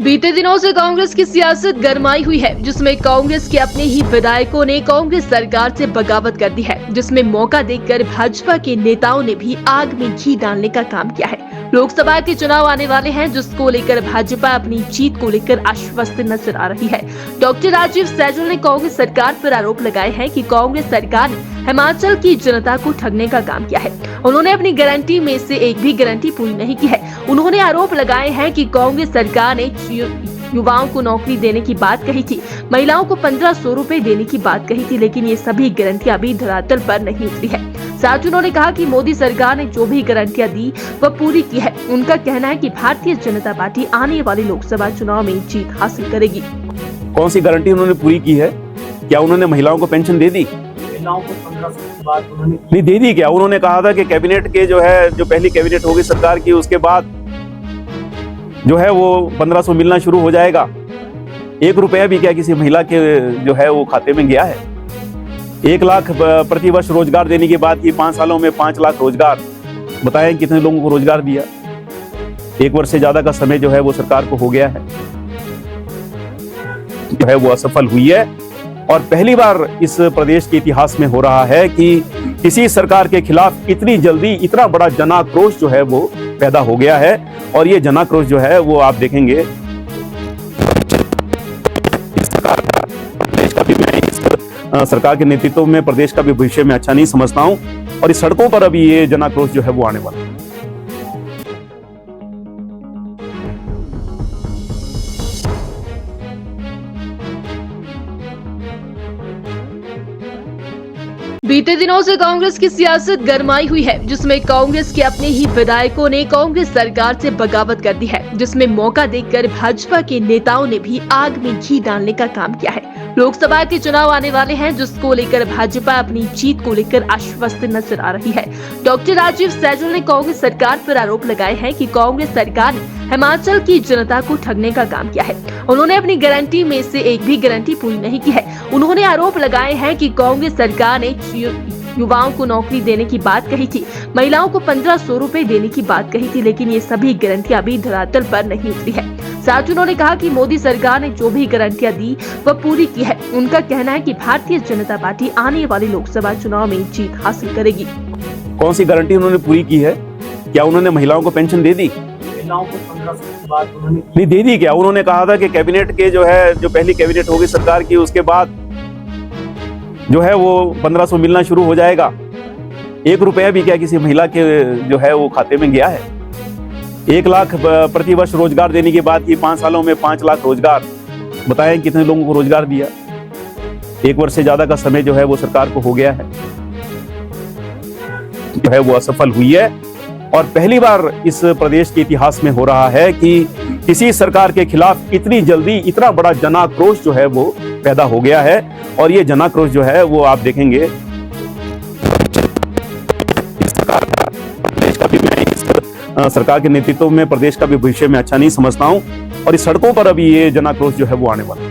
बीते दिनों से कांग्रेस की सियासत गरमाई हुई है, जिसमें कांग्रेस के अपने ही विधायकों ने कांग्रेस सरकार से बगावत कर दी है, जिसमें मौका देखकर भाजपा के नेताओं ने भी आग में घी डालने का काम किया है। लोकसभा के चुनाव आने वाले हैं, जिसको लेकर भाजपा अपनी जीत को लेकर आश्वस्त नजर आ रही है। डॉक्टर राजीव सैजल ने कांग्रेस सरकार पर आरोप लगाए हैं कि कांग्रेस सरकार ने हिमाचल की जनता को ठगने का काम किया है। उन्होंने अपनी गारंटी में से एक भी गारंटी पूरी नहीं की है। उन्होंने आरोप लगाए हैं कि कांग्रेस सरकार ने युवाओं को नौकरी देने की बात कही थी, महिलाओं को 1500 रुपए देने की बात कही थी, लेकिन ये सभी गारंटियां अभी धरातल पर नहीं उतरी है। साथ ही उन्होंने कहा कि मोदी सरकार ने जो भी गारंटियां दी वह पूरी की है। उनका कहना है कि भारतीय जनता पार्टी आने वाले लोकसभा चुनाव में जीत हासिल करेगी। कौन सी गारंटी उन्होंने पूरी की है? क्या उन्होंने महिलाओं को पेंशन दे दी? महिलाओं को 1500 की बात उन्होंने नहीं दे दी। क्या उन्होंने कहा था कि कैबिनेट के जो पहली कैबिनेट होगी सरकार की, उसके बाद जो है वो 1500 मिलना शुरू हो जाएगा? 1 रुपया भी क्या किसी महिला के जो है वो खाते में गया है? 1 लाख प्रति वर्ष रोजगार देने की बात की, 5 सालों में 5 लाख रोजगार। बताएं कितने लोगों को रोजगार दिया? 1 वर्ष से ज्यादा का समय जो है वो सरकार को हो गया है, जो है वो असफल हुई है। और पहली बार इस प्रदेश के इतिहास में हो रहा है कि किसी सरकार के खिलाफ इतनी जल्दी इतना बड़ा जनाक्रोश जो है वो पैदा हो गया है। और ये जनाक्रोश जो है वो आप देखेंगे इस सरकार का, प्रदेश का भी मैं इस सरकार के नेतृत्व में प्रदेश का भी भविष्य में अच्छा नहीं समझता हूं। और इस सड़कों पर अभी ये जनाक्रोश जो है वो आने वाला है। बीते दिनों से कांग्रेस की सियासत गरमाई हुई है, जिसमें कांग्रेस के अपने ही विधायकों ने कांग्रेस सरकार से बगावत कर दी है, जिसमें मौका देखकर भाजपा के नेताओं ने भी आग में घी डालने का काम किया है। लोकसभा के चुनाव आने वाले हैं, जिसको लेकर भाजपा अपनी जीत को लेकर आश्वस्त नजर आ रही है। डॉक्टर राजीव सैजल ने कांग्रेस सरकार पर आरोप लगाए हैं कि कांग्रेस सरकार ने हिमाचल की जनता को ठगने का काम किया है। उन्होंने अपनी गारंटी में से एक भी गारंटी पूरी नहीं की है। उन्होंने आरोप लगाए हैं कि कांग्रेस सरकार ने युवाओं को नौकरी देने की बात कही थी, महिलाओं को 1500 रुपए देने की बात कही थी, लेकिन ये सभी गारंटियां अभी धरातल पर नहीं उतरी है। साथ ही उन्होंने कहा कि मोदी सरकार ने जो भी गारंटियां दी वह पूरी की है। उनका कहना है कि भारतीय जनता पार्टी आने वाले लोकसभा चुनाव में जीत हासिल करेगी। कौन सी गारंटी उन्होंने पूरी की है? क्या उन्होंने महिलाओं को पेंशन दे दी? महिलाओं को 1500 की बात उन्होंने नहीं दे दी। क्या उन्होंने कहा था कि कैबिनेट के जो पहली कैबिनेट होगी सरकार की, उसके बाद जो है वो 1500 मिलना शुरू हो जाएगा? 1 रुपया भी क्या किसी महिला के जो है वो खाते में गया है? 1 लाख प्रति वर्ष रोजगार देने की बात की, 5 सालों में 5 लाख रोजगार। बताएं कितने लोगों को रोजगार दिया? 1 वर्ष से ज्यादा का समय जो है वो सरकार को हो गया है, जो है वो असफल हुई है। और पहली बार इस प्रदेश के इतिहास में हो रहा है कि किसी सरकार के खिलाफ इतनी जल्दी इतना बड़ा जनाक्रोश जो है वो पैदा हो गया है। और ये जनाक्रोश जो है वो आप देखेंगे इस सरकार का, प्रदेश का भी मैं इस सरकार के नेतृत्व में प्रदेश का भी भविष्य में अच्छा नहीं समझता हूं। और इस सड़कों पर अभी ये जनाक्रोश जो है वो आने वाला है।